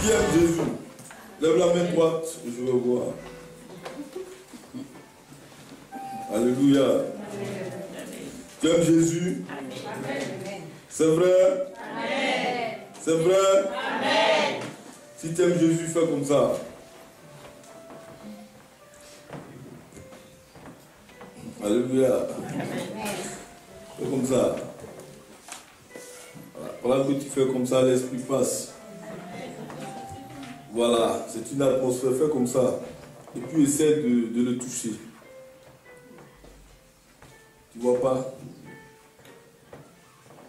Qui aime Jésus? Lève la main droite, je veux voir. Alléluia. Tu aimes Jésus? C'est vrai? C'est vrai? Si tu aimes Jésus, fais comme ça. Alléluia. Fais comme ça. Voilà. Pendant que tu fais comme ça, l'esprit passe. Voilà, c'est une atmosphère, fais comme ça. Et puis essaie de le toucher. Tu vois pas?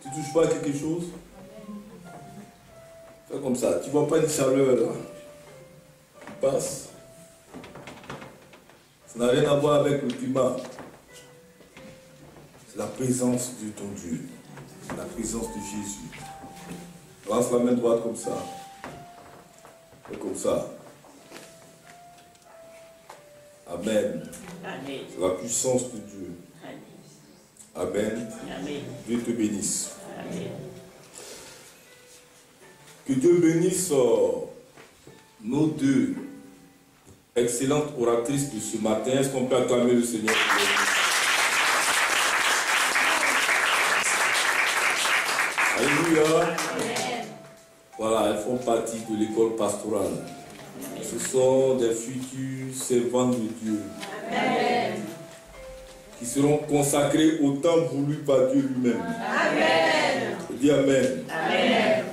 Tu touches pas à quelque chose? Fais comme ça. Tu vois pas une chaleur là? Tu passes. Ça n'a rien à voir avec le climat. C'est la présence de ton Dieu. La présence de Jésus. Lance la main droite comme ça. Et comme ça. Amen. Amen. C'est la puissance de Dieu. Amen. Amen. Dieu te bénisse. Amen. Que Dieu bénisse nos deux excellentes oratrices de ce matin. Est-ce qu'on peut acclamer le Seigneur? Alléluia. Voilà, elles font partie de l'école pastorale. Ce sont des futurs servantes de Dieu. Amen. Qui seront consacrés au temps voulu par Dieu lui-même. Amen. Dis Amen. Amen.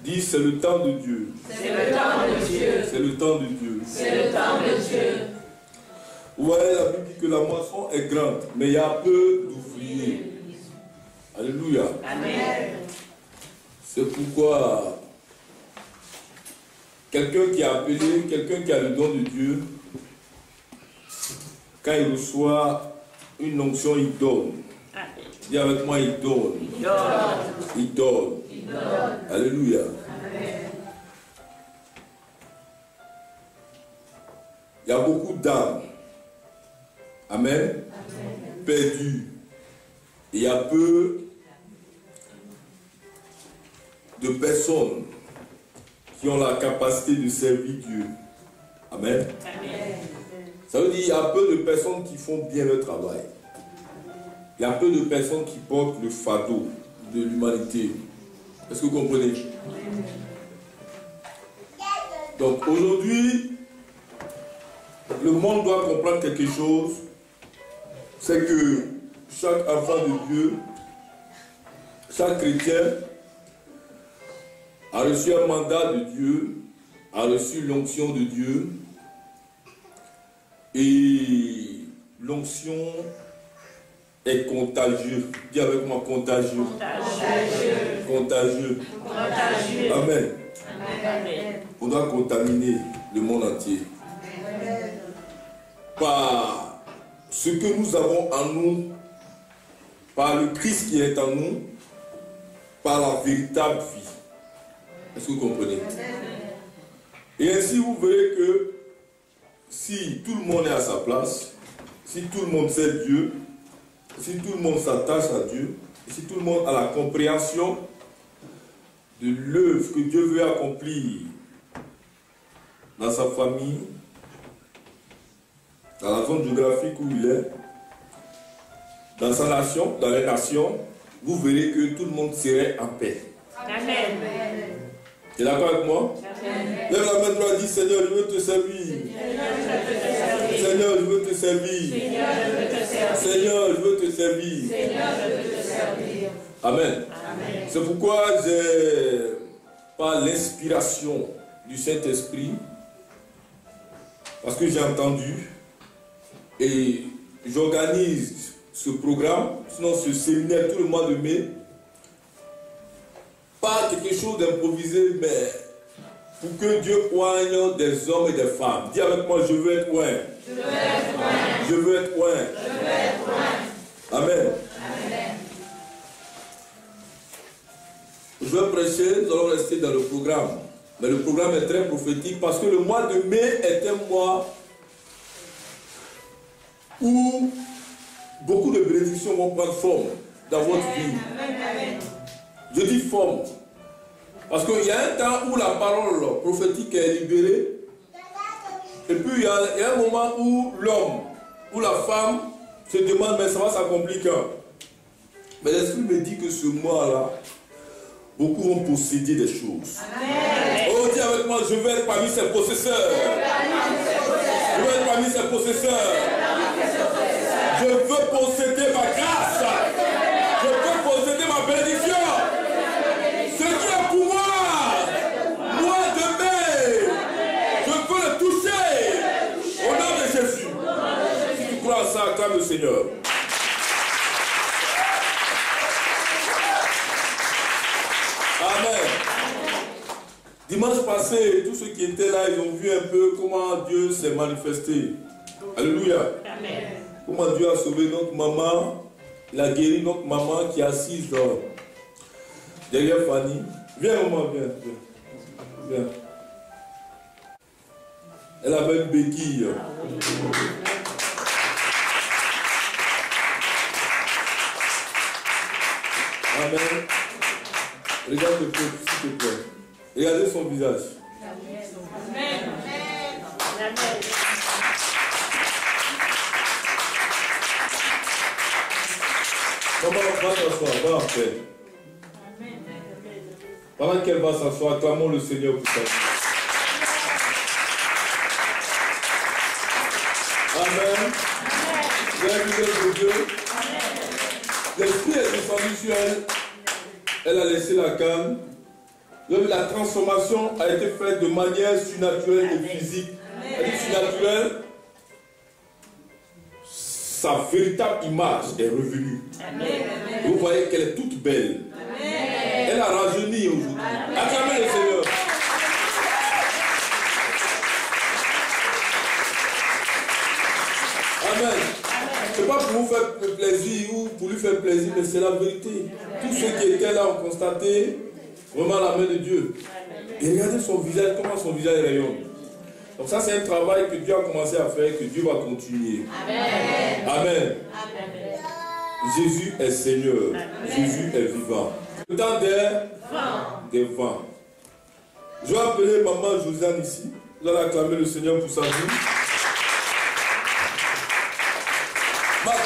Dis, c'est le temps de Dieu. C'est le temps de Dieu. C'est le temps de Dieu. C'est le temps de Dieu. Vous voyez, la Bible dit que la moisson est grande, mais il y a peu d'ouvriers. Alléluia. Amen. C'est pourquoi quelqu'un qui a appelé, quelqu'un qui a le don de Dieu, quand il reçoit une onction, il donne. Amen. Dis avec moi, il donne. Il donne. Il donne. Il donne. Alléluia. Amen. Il y a beaucoup d'âmes. Amen. Perdues. Et il y a peu de personnes qui ont la capacité de servir Dieu. Amen. Amen. Ça veut dire qu'il y a peu de personnes qui font bien leur travail. Il y a peu de personnes qui portent le fardeau de l'humanité. Est-ce que vous comprenez? Donc aujourd'hui, le monde doit comprendre quelque chose. C'est que chaque enfant de Dieu, chaque chrétien a reçu un mandat de Dieu, a reçu l'onction de Dieu. Et l'onction est contagieuse. Dis avec moi, contagieux. Contagieux. Contagieux. Contagieux. Amen. Amen. On doit contaminer le monde entier. Par ce que nous avons en nous, par le Christ qui est en nous, par la véritable vie. Est-ce que vous comprenez? Et ainsi vous verrez que si tout le monde est à sa place, si tout le monde sait Dieu, si tout le monde s'attache à Dieu, si tout le monde a la compréhension de l'œuvre que Dieu veut accomplir dans sa famille, dans la zone géographique où il est, dans sa nation, dans les nations, vous verrez que tout le monde serait en paix. Amen. Tu es d'accord avec moi? Amen. Lève la main droite, dis Seigneur, je veux te servir. Seigneur, je veux te servir. Seigneur, je veux te servir. Seigneur, je veux te servir. Seigneur, je veux te servir. Amen. Amen. C'est pourquoi j'ai, par l'inspiration du Saint-Esprit, parce que j'ai entendu, et j'organise ce programme, sinon ce séminaire tout le mois de mai, pas quelque chose d'improvisé, mais pour que Dieu oigne des hommes et des femmes. Dis avec moi, je veux être oint. Je veux être oint. Je veux être oint. Je veux être oint. Amen. Amen. Je vais prêcher, nous allons rester dans le programme. Mais le programme est très prophétique parce que le mois de mai est un mois où beaucoup de bénédictions vont prendre forme dans votre vie. Amen. Je dis forme. Parce qu'il y a un temps où la parole prophétique est libérée. Et puis il y a un moment où l'homme, ou la femme se demande, mais ça va s'accomplir quand? Mais l'Esprit me dit que ce mois-là, beaucoup vont posséder des choses. Amen. Oh, dis avec moi, je vais être parmi ses possesseurs. Je vais être parmi ses possesseurs. Je veux posséder ma grâce. Je veux posséder ma bénédiction. Ce qui est pour moi, moi demain, je veux le toucher. Au nom de Jésus. Si tu crois à ça, acclame le Seigneur. Amen. Dimanche passé, tous ceux qui étaient là, ils ont vu un peu comment Dieu s'est manifesté. Alléluia. Amen. Comment Dieu a sauvé notre maman. Il a guéri notre maman qui est assise derrière Fanny. Viens, maman, viens. Viens. Elle avait une béquille. Amen. Regarde le peuple, s'il te plaît. Regardez son visage. Amen. Amen. Maman va s'asseoir, va en paix. Pendant qu'elle va s'asseoir, acclamons le Seigneur pour sa vie. Amen. Vous avez vu l'œuvre de Dieu. L'Esprit est descendu sur elle. Elle a laissé la canne. La transformation a été faite de manière surnaturelle et physique. Elle est surnaturelle. Sa véritable image est revenue. Amen. Vous voyez qu'elle est toute belle. Amen. Elle a rajeuni aujourd'hui. Acclamez le Seigneur. Amen. Ce n'est pas pour vous faire plaisir ou pour lui faire plaisir, mais c'est la vérité. Tous ceux qui étaient là ont constaté vraiment la main de Dieu. Et regardez son visage, comment son visage rayonne. Donc ça, c'est un travail que Dieu a commencé à faire et que Dieu va continuer. Amen. Amen. Amen. Jésus est Seigneur. Amen. Jésus est vivant. Le temps des vents. Je vais appeler maman Josiane ici. Vous allez acclamer le Seigneur pour sa vie.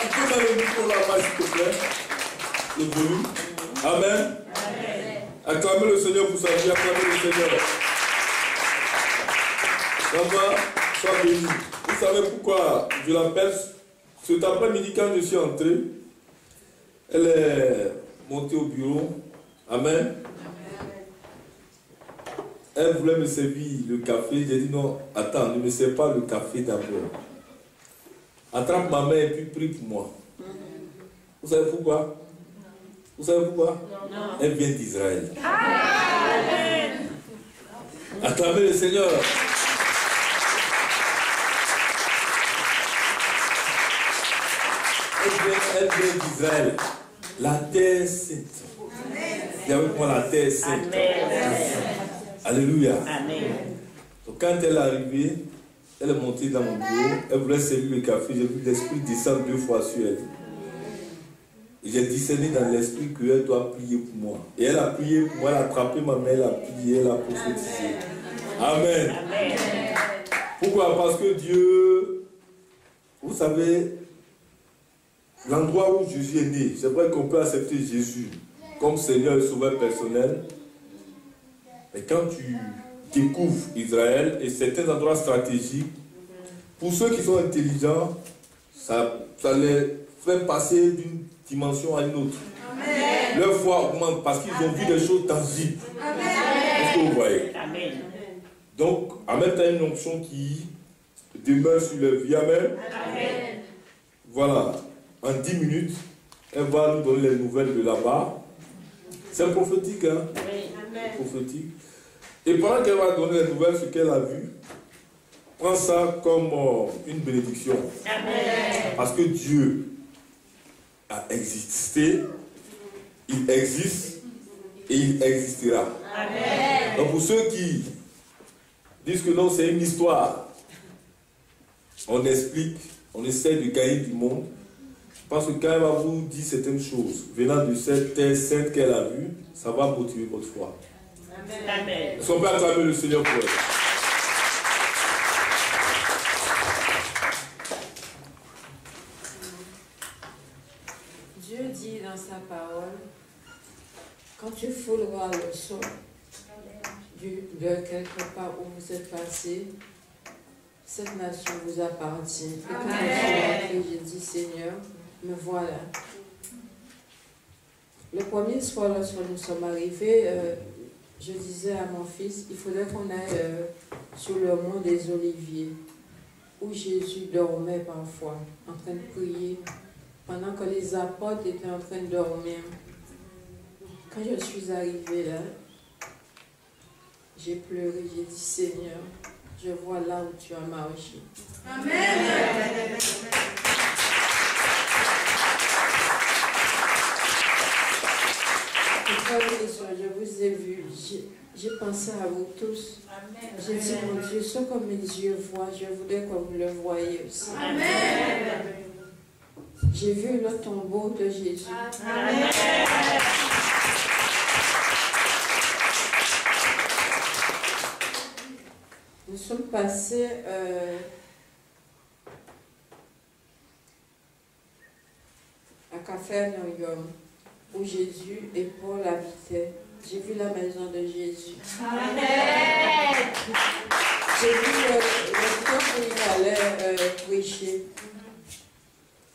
Tu peux mettre le micro là-bas, s'il te plaît. Le volume. Amen. Amen. Acclamez le Seigneur pour sa vie. Acclamez le Seigneur. Maman, sois béni. Vous savez pourquoi je l'appelle? Cet après-midi, quand je suis entré, elle est montée au bureau. Amen. Elle voulait me servir le café. J'ai dit non, attends, ne me sers pas le café d'abord. Attrape ma main et puis prie pour moi. Vous savez pourquoi? Vous savez pourquoi? Non. Elle vient d'Israël. Acclamez le Seigneur. Elle vient d'Israël. La terre sainte. C'est avec moi la terre sainte. Alléluia. Amen. Donc quand elle est arrivée, elle est montée dans mon bureau, elle voulait servir le café, j'ai vu l'esprit descendre 2 fois sur elle. Et j'ai discerné dans l'esprit qu'elle doit prier pour moi. Et elle a prié pour moi, elle a attrapé ma main, elle a prié, elle a prophétisé. Amen. Amen. Pourquoi? Parce que Dieu, vous savez, l'endroit où Jésus est né, c'est vrai qu'on peut accepter Jésus comme Seigneur et Sauveur personnel. Mais quand tu découvres Israël et certains endroits stratégiques, pour ceux qui sont intelligents, ça les fait passer d'une dimension à une autre. Amen. Leur foi augmente parce qu'ils ont vu des choses tangibles. Est-ce que vous voyez? Amen. Donc, en même temps, une onction qui demeure sur leur vie. Amen. Amen. Voilà. En 10 minutes, elle va nous donner les nouvelles de là-bas. C'est prophétique, hein? Oui. Prophétique. Et pendant qu'elle va donner les nouvelles, ce qu'elle a vu, prends ça comme une bénédiction. Amen. Parce que Dieu a existé, il existe et il existera. Amen. Donc pour ceux qui disent que non, c'est une histoire, on explique, on essaie de gagner du monde. Parce que quand elle va vous dire certaines choses, venant de cette terre sainte qu'elle a vue, ça va motiver votre foi. Est-ce qu'on peut acclamer le Seigneur pour elle? Dieu dit dans sa parole, quand tu fouleras le sol de quelque part où vous êtes passé, cette nation vous appartient. Et quand je suis rentrée, j'ai dit, Seigneur, me voilà. Le premier soir, lorsque nous sommes arrivés, je disais à mon fils, il faudrait qu'on aille sur le mont des Oliviers, où Jésus dormait parfois, en train de prier, pendant que les apôtres étaient en train de dormir. Quand je suis arrivée là, j'ai pleuré, j'ai dit, Seigneur, je vois là où tu as marché. Amen. Je vous ai vu, j'ai pensé à vous tous. J'ai dit, mon Dieu, ce que mes yeux voient, je voudrais que vous le voyez aussi. Amen. J'ai vu le tombeau de Jésus. Amen. Nous sommes passés à Capharnaüm, où Jésus et Paul habitaient. J'ai vu la maison de Jésus. Amen. J'ai vu le temps où il allait prêcher.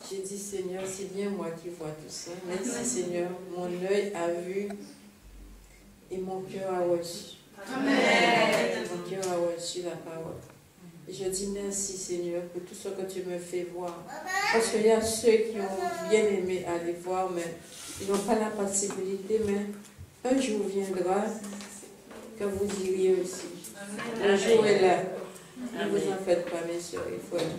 J'ai dit, Seigneur, c'est bien moi qui vois tout ça. Merci, Seigneur. Mon œil a vu et mon cœur a reçu. Amen. Mon cœur a reçu la parole. Et je dis merci, Seigneur, pour tout ce que tu me fais voir. Parce qu'il y a ceux qui ont bien aimé aller voir, mais ils n'ont pas la possibilité. Mais un jour viendra que vous iriez aussi. Le jour est là. Ne vous en faites pas, mes soeurs et frères.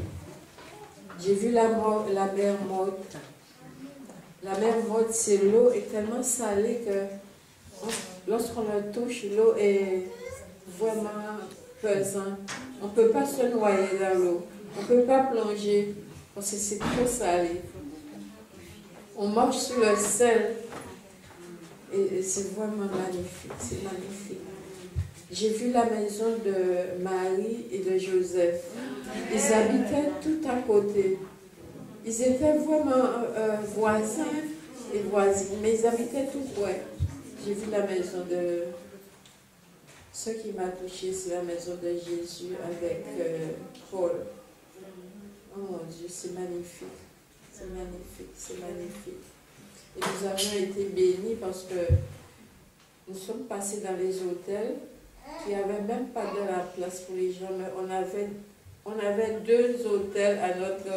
J'ai vu la mer morte. La mer morte, c'est l'eau est tellement salée que lorsqu'on la touche, l'eau est vraiment pesante. On ne peut pas se noyer dans l'eau. On ne peut pas plonger parce que c'est trop salé. On marche sur le sel et c'est vraiment magnifique. C'est magnifique. J'ai vu la maison de Marie et de Joseph. Ils habitaient tout à côté. Ils étaient vraiment voisins et voisines, mais ils habitaient tout près. J'ai vu la maison de... Ce qui m'a touché, c'est la maison de Jésus avec Paul. Oh mon Dieu, c'est magnifique. C'est magnifique, c'est magnifique. Et nous avons été bénis parce que nous sommes passés dans les hôtels. Il n'y avait même pas de la place pour les gens, mais on avait 2 hôtels à notre...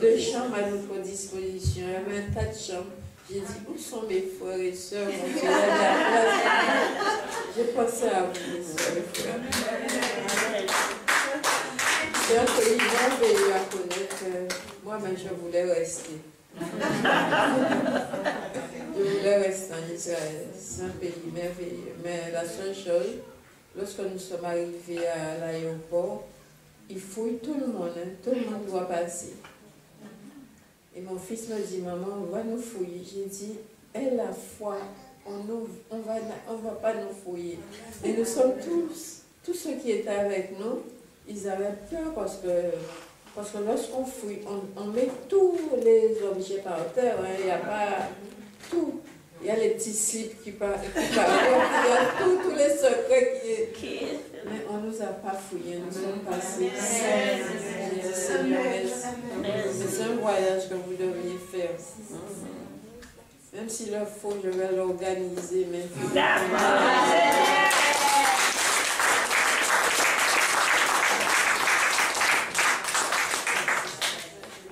2 chambres à notre disposition. Il y avait un tas de chambres. J'ai dit, où sont mes frères et sœurs? Mon Dieu, il y a de la place. J'ai pensé à vous, mes sœurs et frères. C'est un pays merveilleux à connaître. Moi, mais je voulais rester. Je voulais rester en Israël. C'est un pays merveilleux. Mais la seule chose, lorsque nous sommes arrivés à l'aéroport, il fouille tout le monde. Hein. Tout le monde doit passer. Et mon fils me dit, maman, on va nous fouiller. J'ai dit, aie la foi, on va pas nous fouiller. Et nous sommes tous ceux qui étaient avec nous, ils avaient peur parce que lorsqu'on fouille, on met tous les objets par terre, hein, il n'y a pas tout. Il y a les petits slips qui partent, il y a tous les secrets qui... Mais on ne nous a pas fouillés, nous sommes passés. Seigneur, c'est un voyage que vous devriez faire. Même s'il le faut, je vais l'organiser. Mais...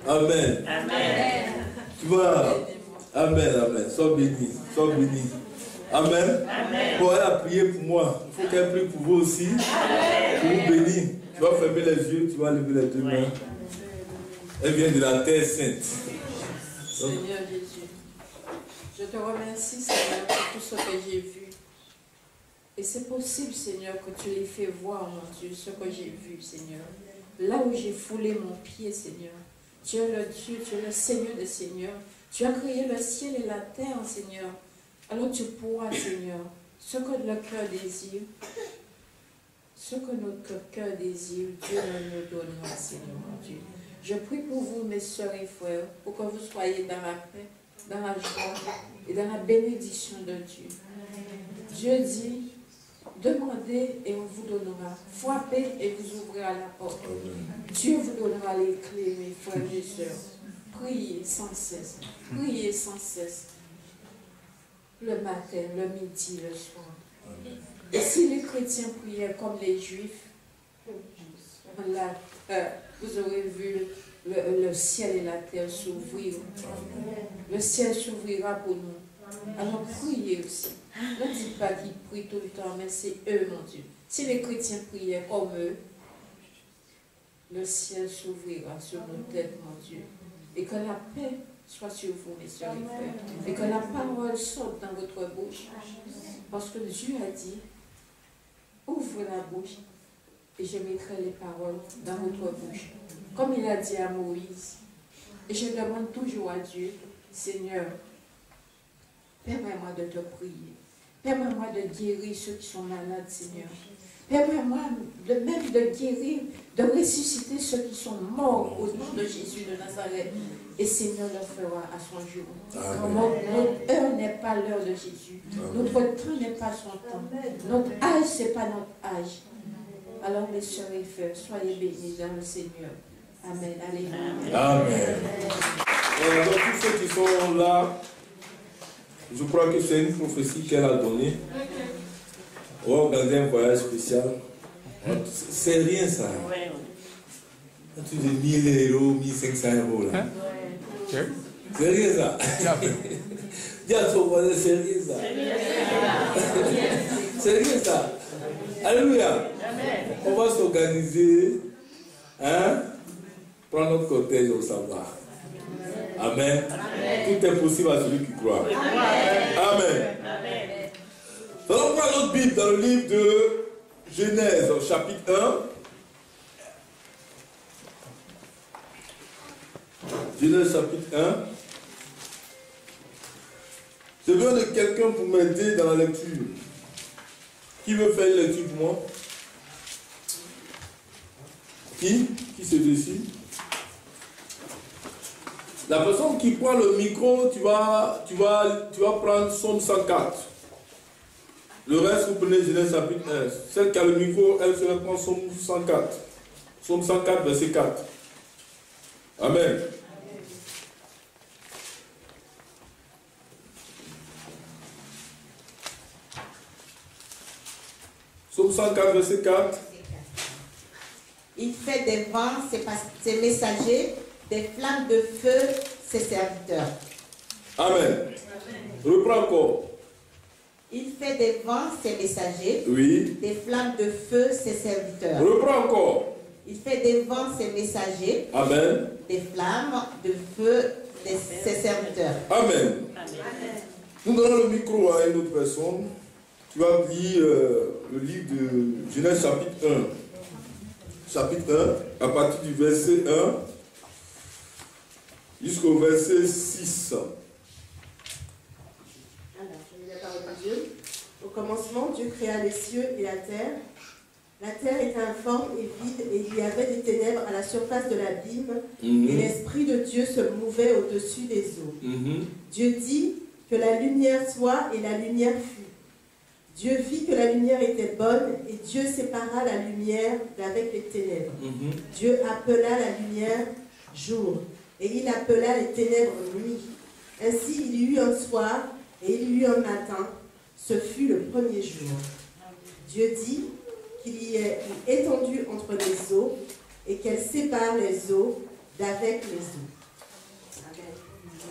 Amen. Amen. Tu vois, amen, amen. Sois béni, sois béni. Amen. Amen. Bon, elle a prié pour moi. Il faut qu'elle prie pour vous aussi. Pour vous bénir. Tu vas fermer les yeux, tu vas lever les 2 mains. Elle vient de la terre sainte. Seigneur Jésus, je te remercie, Seigneur, pour tout ce que j'ai vu. Et c'est possible, Seigneur, que tu les fais voir, mon Dieu, ce que j'ai vu, Seigneur. Là où j'ai foulé mon pied, Seigneur. Tu es le Dieu, tu es le Seigneur des Seigneurs. Tu as créé le ciel et la terre, Seigneur. Alors tu pourras, Seigneur, ce que le cœur désire, ce que notre cœur désire, Dieu nous donnera, Seigneur mon Dieu. Je prie pour vous, mes soeurs et frères, pour que vous soyez dans la paix, dans la joie et dans la bénédiction de Dieu. Dieu dit, demandez et on vous donnera. Frappez et vous ouvrira la porte. Dieu vous donnera les clés, mes frères et sœurs. Priez sans cesse. Priez sans cesse. Le matin, le midi, le soir. Et si les chrétiens priaient comme les juifs, là, vous aurez vu le ciel et la terre s'ouvrir. Le ciel s'ouvrira pour nous. Alors priez aussi. Ne dites pas qu'ils prient tout le temps, mais c'est eux, mon Dieu. Si les chrétiens priaient comme eux, le ciel s'ouvrira sur nos têtes, mon Dieu. Et que la paix soit sur vous, mes soeurs et frères. Et que la parole sorte dans votre bouche. Parce que Dieu a dit, ouvre la bouche et je mettrai les paroles dans votre bouche. Comme il a dit à Moïse. Et je demande toujours à Dieu, Seigneur, permets-moi de te prier. Permets-moi de guérir ceux qui sont malades, Seigneur. Permets-moi même de guérir, de ressusciter ceux qui sont morts au nom de Jésus de Nazareth. Et Seigneur le fera à son jour. Notre heure n'est pas l'heure de Jésus. Notre temps n'est pas son temps. Notre âge, ce n'est pas notre âge. Alors, mes soeurs et frères, soyez bénis dans le Seigneur. Amen. Alléluia. Amen. Alors, tous ceux qui sont là, je crois que c'est une prophétie qu'elle a donnée. On va organiser un voyage spécial. C'est rien ça. Tu dis 1000 euros, 1500 euros là. C'est rien ça. Dis à ton voisin, c'est rien ça. C'est rien ça. Alléluia. On va s'organiser. Hein? Prendre notre cortège au savoir. Amen. Tout est possible à celui qui croit. Amen. Nous allons prendre notre Bible dans le livre de Genèse, chapitre 1. Genèse, chapitre 1. J'ai besoin de quelqu'un pour m'aider dans la lecture. Qui veut faire une lecture pour moi? Qui se décide? La personne qui prend le micro, tu vas prendre Somme 104. Le reste, vous prenez Genèse chapitre 1. Celle qui a le micro, elle se prend Somme 104. Somme 104, verset 4. Amen. Somme 104, verset 4. Il fait des vents ses messagers, des flammes de feu ses serviteurs. Amen. Reprends encore. Il fait des vents ses messagers, oui. Des flammes de feu ses serviteurs. Reprends encore. Il fait des vents ses messagers, amen. Des flammes de feu ses serviteurs. Amen. Amen. Nous donnons le micro à une autre personne. Tu vas lire le livre de Genèse chapitre 1. Chapitre 1, à partir du verset 1 jusqu'au verset 6. Alors, je lis la parole de Dieu. Au commencement, Dieu créa les cieux et la terre. La terre était informe et vide, et il y avait des ténèbres à la surface de l'abîme, et l'Esprit de Dieu se mouvait au-dessus des eaux. Dieu dit que la lumière soit, et la lumière fut. Dieu vit que la lumière était bonne, et Dieu sépara la lumière d'avec les ténèbres. Dieu appela la lumière jour, et il appela les ténèbres nuit. Ainsi il y eut un soir, et il y eut un matin. Ce fut le premier jour. Dieu dit qu'il y ait une étendue entre les eaux, et qu'elle sépare les eaux d'avec les eaux. Amen.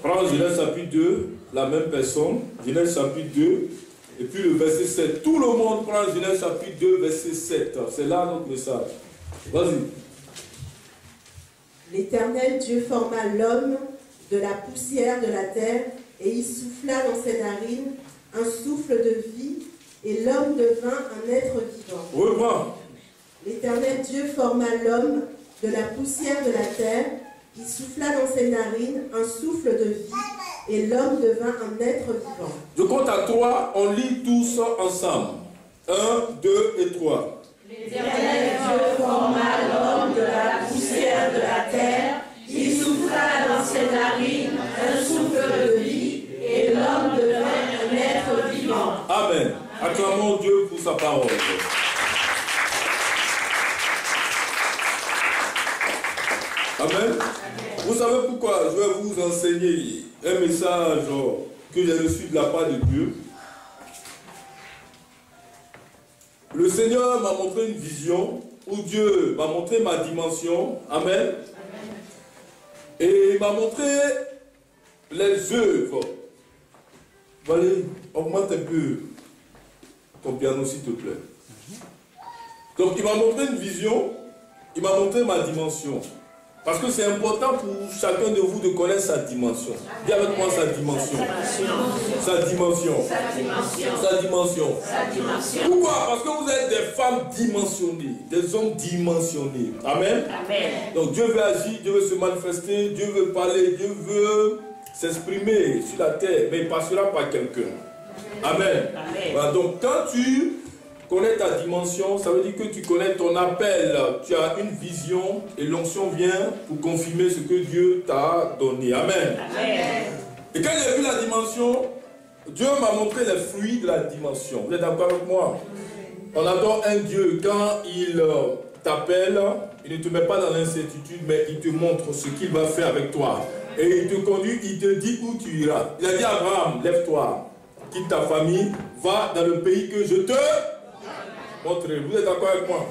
Prends Genèse chapitre 2, la même personne, Genèse chapitre 2, et puis le verset 7. Tout le monde prend Genèse chapitre 2, verset 7. C'est là notre message. Vas-y. L'Éternel Dieu forma l'homme de la poussière de la terre, et il souffla dans ses narines un souffle de vie, et l'homme devint un être vivant. Reprends. L'Éternel Dieu forma l'homme de la poussière de la terre, il souffla dans ses narines un souffle de vie, et l'homme devint un être vivant. Je compte à 3, on lit tous ensemble. 1, 2 et 3. L'Éternel Dieu forma l'homme de la poussière de la terre, il souffla dans ses narines un souffle de vie, et l'homme devint un être vivant. Amen. Acclamons Dieu pour sa parole. Amen. Vous savez pourquoi je vais vous enseigner un message que j'ai reçu de la part de Dieu. Le Seigneur m'a montré une vision où Dieu m'a montré ma dimension. Amen. Et il m'a montré les œuvres. Allez, augmente un peu ton piano s'il te plaît. Donc il m'a montré une vision, il m'a montré ma dimension. Parce que c'est important pour chacun de vous de connaître sa dimension. Dis avec moi sa dimension. Sa dimension. Sa dimension. Pourquoi? Parce que vous êtes des femmes dimensionnées, des hommes dimensionnés. Amen. Amen. Donc Dieu veut agir, Dieu veut se manifester, Dieu veut parler, Dieu veut s'exprimer sur la terre, mais il passera par quelqu'un. Amen. Amen. Voilà, donc quand tu connais ta dimension, ça veut dire que tu connais ton appel, tu as une vision et l'onction vient pour confirmer ce que Dieu t'a donné. Amen. Amen. Et quand j'ai vu la dimension, Dieu m'a montré les fruits de la dimension. Vous êtes d'accord avec moi? On adore un Dieu quand il t'appelle, il ne te met pas dans l'incertitude, mais il te montre ce qu'il va faire avec toi. Et il te conduit, il te dit où tu iras. Il a dit à Abraham, lève-toi, quitte ta famille, va dans le pays que je te montrerai. Vous êtes d'accord avec moi?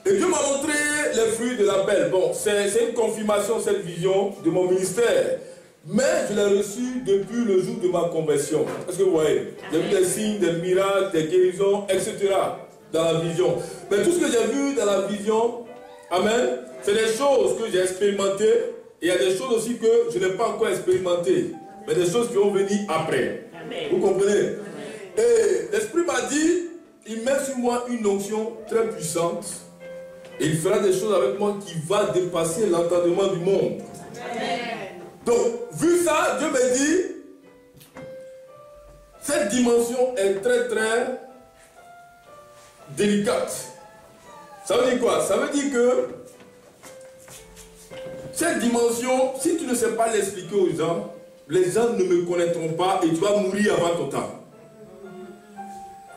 Et Dieu m'a montré les fruits de l'appel. Bon, c'est une confirmation, cette vision de mon ministère. Mais je l'ai reçu depuis le jour de ma conversion. Est-ce que vous voyez? J'ai vu des signes, des miracles, des guérisons, etc. dans la vision. Mais tout ce que j'ai vu dans la vision, amen, c'est des choses que j'ai expérimentées. Et il y a des choses aussi que je n'ai pas encore expérimentées. Mais des choses qui vont venir après. Amen. Vous comprenez? Et l'Esprit m'a dit, il met sur moi une onction très puissante. Et il fera des choses avec moi qui va dépasser l'entendement du monde. Amen. Donc, vu ça, Dieu me dit, cette dimension est très très délicate. Ça veut dire quoi? Ça veut dire que cette dimension, si tu ne sais pas l'expliquer aux gens, les gens ne me connaîtront pas et tu vas mourir avant ton temps.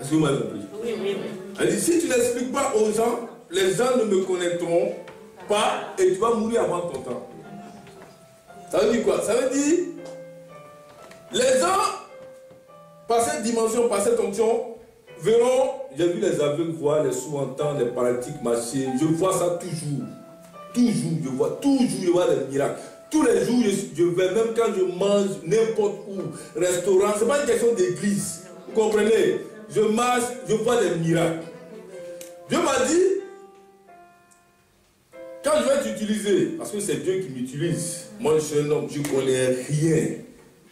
Est-ce que vous m'avez compris? Oui, oui, oui. Elle dit, si tu n'expliques pas aux gens, les gens ne me connaîtront pas et tu vas mourir avant ton temps. Ça veut dire quoi? Ça veut dire, les gens, par cette dimension, par cette onction, verront, j'ai vu les aveugles voir, les sourds entendre, les paralytiques marcher, je vois ça toujours. Toujours, je vois des miracles. Tous les jours, je vais, même quand je mange n'importe où, restaurant, ce n'est pas une question d'église. Vous comprenez? Je marche, je vois des miracles. Dieu m'a dit, quand je vais t'utiliser, parce que c'est Dieu qui m'utilise, moi je suis un homme, je ne connais rien.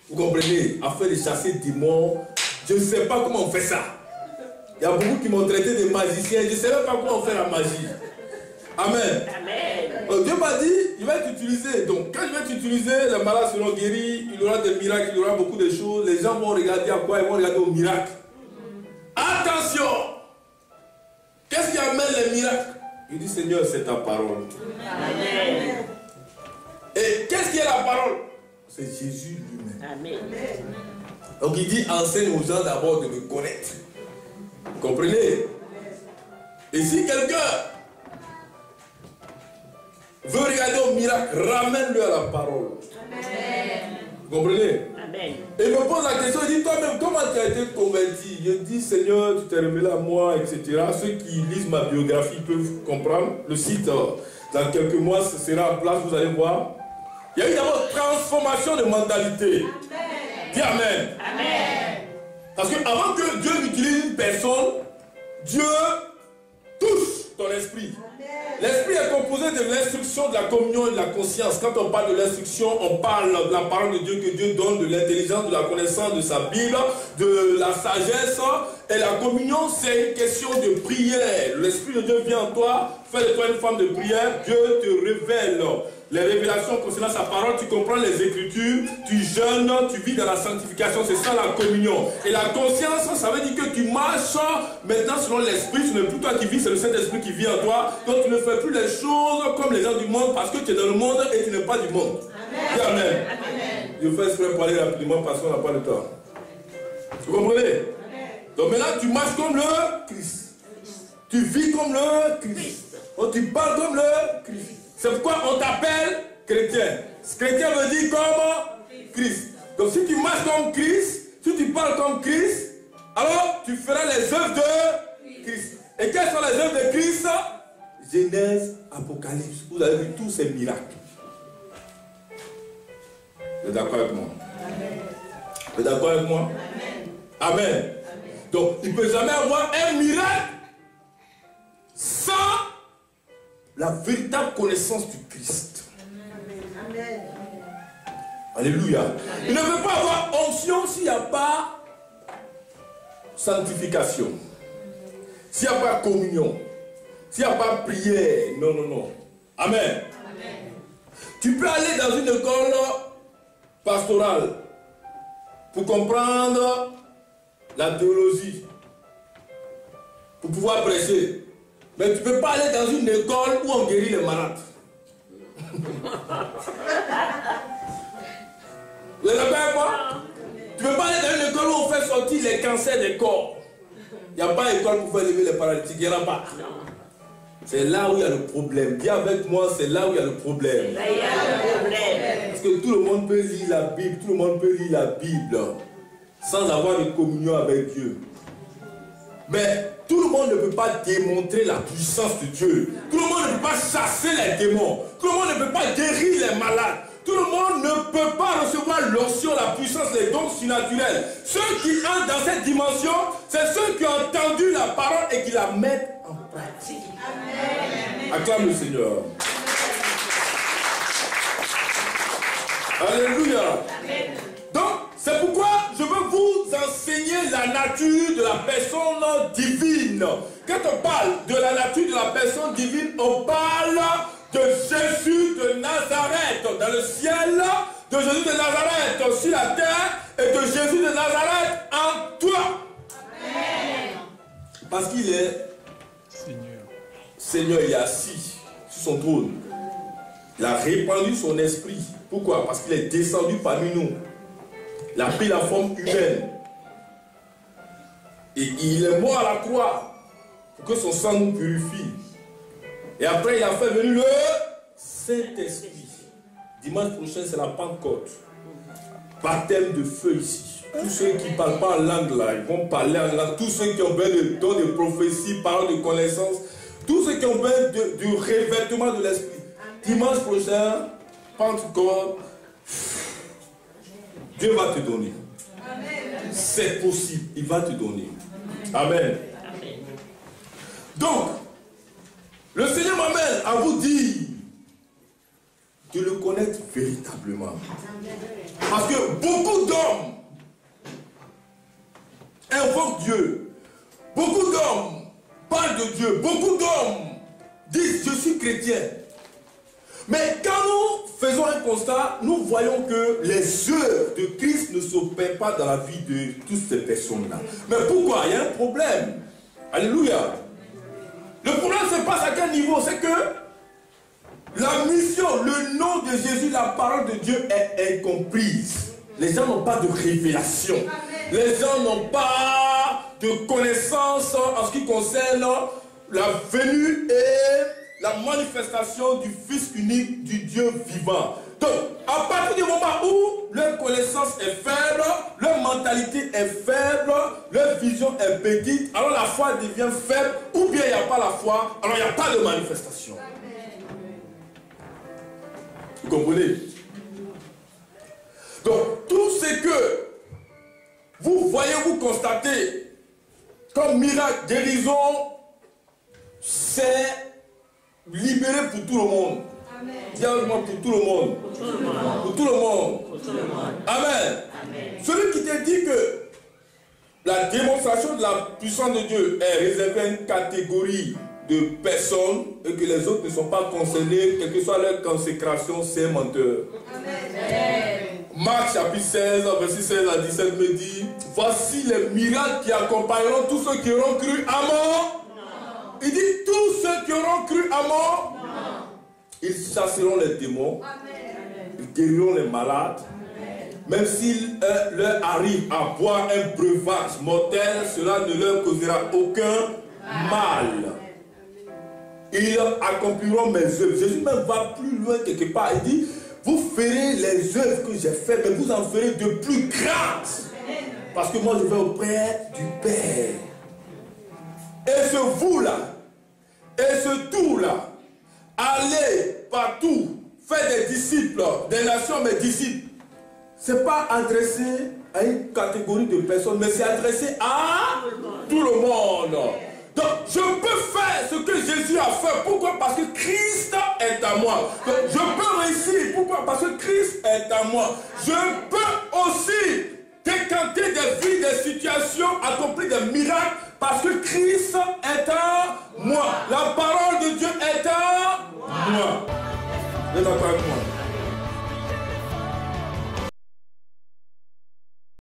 Vous comprenez? Afin de chasser des démons, je ne sais pas comment on fait ça. Il y a beaucoup qui m'ont traité de magicien, je ne sais même pas comment on fait la magie. Amen. Amen. Donc Dieu m'a dit, il va t'utiliser. Donc quand je vais t'utiliser, les malades seront guéris, il y aura des miracles, il y aura beaucoup de choses. Les gens vont regarder à quoi? Ils vont regarder au miracle. Attention! Qu'est-ce qui amène les miracles? Il dit, Seigneur, c'est ta parole. Amen. Et qu'est-ce qui est la parole? C'est Jésus lui-même. Amen. Donc il dit, enseigne aux gens d'abord de me connaître. Vous comprenez? Et si quelqu'un veut regarder au miracle, ramène-le à la parole. Amen. Vous comprenez? Amen. Et il me pose la question, il dit, toi-même, comment tu as été converti? Je dis, Seigneur, tu t'es révélé à moi, etc. Ceux qui lisent ma biographie peuvent comprendre. Le site, dans quelques mois, ce sera en place, vous allez voir. Il y a eu d'abord transformation de mentalité. Amen. Dis Amen. Amen. Parce qu'avant que Dieu utilise une personne, Dieu touche ton esprit. L'esprit est composé de l'instruction, de la communion et de la conscience. Quand on parle de l'instruction, on parle de la parole de Dieu que Dieu donne, de l'intelligence, de la connaissance de sa Bible, de la sagesse. Et la communion, c'est une question de prière. L'Esprit de Dieu vient en toi, fait de toi une femme de prière. Dieu te révèle les révélations concernant sa parole. Tu comprends les Écritures, tu jeûnes, tu vis dans la sanctification. C'est ça la communion. Et la conscience, ça veut dire que tu marches maintenant selon l'Esprit. Ce n'est plus toi qui vis, c'est le Saint-Esprit qui vit en toi. Donc tu ne fais plus les choses comme les gens du monde parce que tu es dans le monde et tu n'es pas du monde. Amen. Amen. Amen. Je fais exprès pour aller rapidement parce qu'on n'a pas le temps. Vous comprenez? Donc maintenant tu marches comme le Christ. Tu vis comme le Christ. Tu parles comme le Christ. C'est pourquoi on t'appelle chrétien. Chrétien veut dire comme Christ. Donc si tu marches comme Christ, si tu parles comme Christ, alors tu feras les œuvres de Christ. Et quelles sont les œuvres de Christ? Genèse, Apocalypse. Vous avez vu tous ces miracles. Vous êtes d'accord avec moi? Vous êtes d'accord avec moi? Amen. Amen. Donc il ne peut jamais avoir un miracle sans la véritable connaissance du Christ. Amen. Alléluia. Il ne peut pas avoir onction s'il n'y a pas sanctification. S'il n'y a pas communion. S'il n'y a pas prière. Non, non, non. Amen. Amen. Tu peux aller dans une école pastorale pour comprendre la théologie, pour pouvoir prêcher. Mais tu ne peux pas aller dans une école où on guérit les malades. Vous êtes d'accord avec moi? Tu ne peux pas aller dans une école où on fait sortir les cancers des corps. Il n'y a pas d'école pour faire lever les paralytiques. Il n'y en a pas. C'est là où il y a le problème. Viens avec moi, c'est là où il y a le problème. Parce que tout le monde peut lire la Bible, tout le monde peut lire la Bible sans avoir de communion avec Dieu. Mais tout le monde ne peut pas démontrer la puissance de Dieu. Tout le monde ne peut pas chasser les démons. Tout le monde ne peut pas guérir les malades. Tout le monde ne peut pas recevoir l'onction, la puissance, les dons surnaturels. Ceux qui entrent dans cette dimension, c'est ceux qui ont entendu la parole et qui la mettent en pratique. Amen. Acclame le Seigneur. Alléluia. Amen. Donc, c'est pourquoi je veux vous enseigner la nature de la personne divine. Quand on parle de la nature de la personne divine, on parle de Jésus de Nazareth dans le ciel, de Jésus de Nazareth sur la terre et de Jésus de Nazareth en toi. Amen. Parce qu'il est Seigneur, il est assis sur son trône. Il a répandu son esprit. Pourquoi? Parce qu'il est descendu parmi nous. Il a pris la forme humaine. Et il est mort à la croix pour que son sang nous purifie. Et après, il a fait venir le Saint-Esprit. Dimanche prochain, c'est la Pentecôte. Baptême de feu ici. Tous ceux qui ne parlent pas en langue là, ils vont parler en langue. Tous ceux qui ont besoin de dons de prophétie, paroles de connaissance, tous ceux qui ont besoin du revêtement de l'Esprit. Dimanche prochain, Pentecôte, Dieu va te donner. C'est possible, il va te donner. Amen. Donc, le Seigneur m'amène à vous dire de le connaître véritablement. Parce que beaucoup d'hommes invoquent Dieu. Beaucoup d'hommes parlent de Dieu. Beaucoup d'hommes disent je suis chrétien. Mais quand nous faisons un constat, nous voyons que les œuvres de Christ ne s'opèrent pas dans la vie de toutes ces personnes-là. Mais pourquoi? Il y a un problème. Alléluia. Le problème se passe à quel niveau? C'est que la mission, le nom de Jésus, la parole de Dieu est incomprise. Les gens n'ont pas de révélation. Les gens n'ont pas de connaissance en ce qui concerne la venue et la manifestation du Fils unique du Dieu vivant. Donc, à partir du moment où leur connaissance est faible, leur mentalité est faible, leur vision est petite, alors la foi devient faible, ou bien il n'y a pas la foi, alors il n'y a pas de manifestation. Vous comprenez? Donc, tout ce que vous voyez, vous constatez comme miracle, guérison, c'est libéré pour tout le monde. Dis avec moi pour tout le monde. Pour tout le monde. Amen. Celui qui te dit que la démonstration de la puissance de Dieu est réservée à une catégorie de personnes et que les autres ne sont pas concernés, quelle que soit leur consécration, c'est un menteur. Marc chapitre 16, verset 16 à 17 me dit, voici les miracles qui accompagneront tous ceux qui auront cru à moi. Il dit, tous ceux qui auront cru à moi, ils chasseront les démons, ils guériront les malades. Même s'il leur arrive à boire un breuvage mortel, cela ne leur causera aucun mal. Ils accompliront mes œuvres. Jésus même va plus loin quelque part. Il dit, vous ferez les œuvres que j'ai faites, mais vous en ferez de plus grandes. Parce que moi je vais auprès du Père. Et ce vous-là, et ce tout-là, allez partout, faites des disciples, des nations, mes disciples. Ce n'est pas adressé à une catégorie de personnes, mais c'est adressé à tout le monde. Donc, je peux faire ce que Jésus a fait. Pourquoi? Parce que Christ est à moi. Donc, je peux réussir. Pourquoi? Parce que Christ est à moi. Je peux aussi décanter des vies, des situations, accomplir des miracles, parce que Christ est à moi. La parole de Dieu est à moi. Vous êtes d'accord avec moi?